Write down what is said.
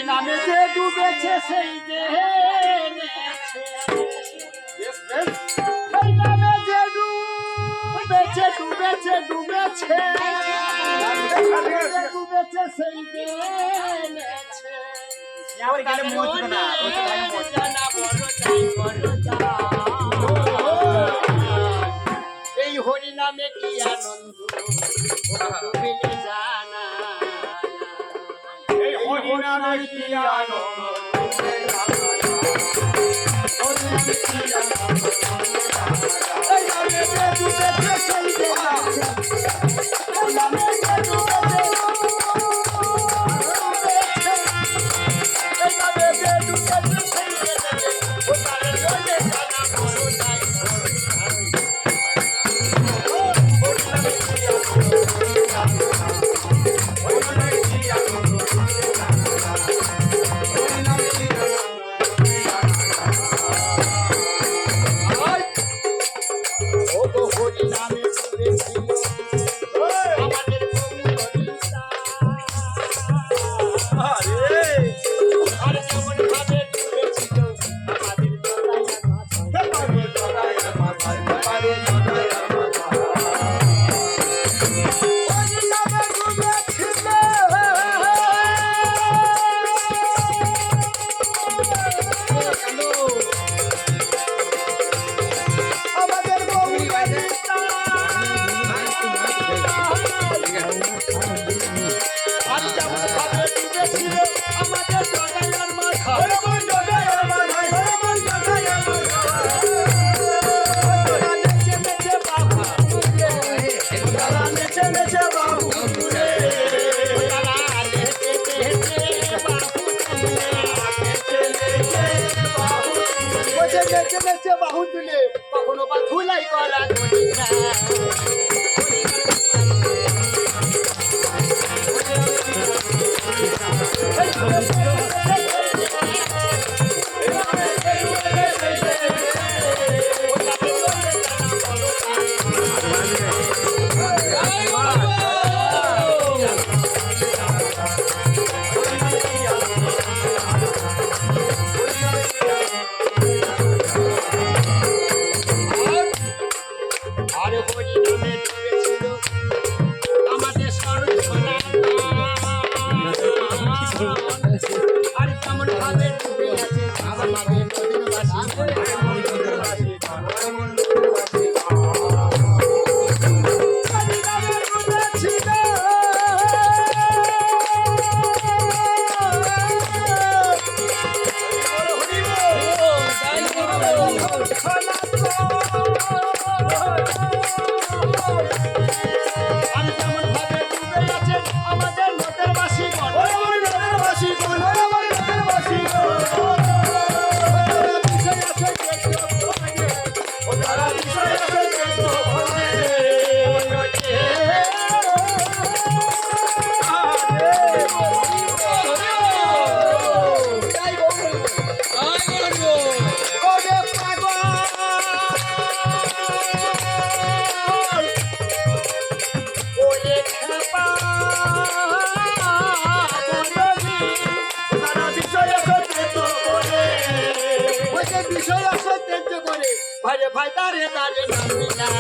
নামে যে ডুবেছে সেই যে সেই নামে যে ডুবেছে ডুবেছে ডুবেছে ডুবেছে সেই যে এই হরি নামে কি আনন্দ ডুবিলে জানা এই হরি নামে কি আনন্দ এই নামে যে ডুবেছে সেই যে এই নামে যে ডুবেছে বাহু তুলে কখনো বা ধুলাই করা ভাই তারে তারে নামিলা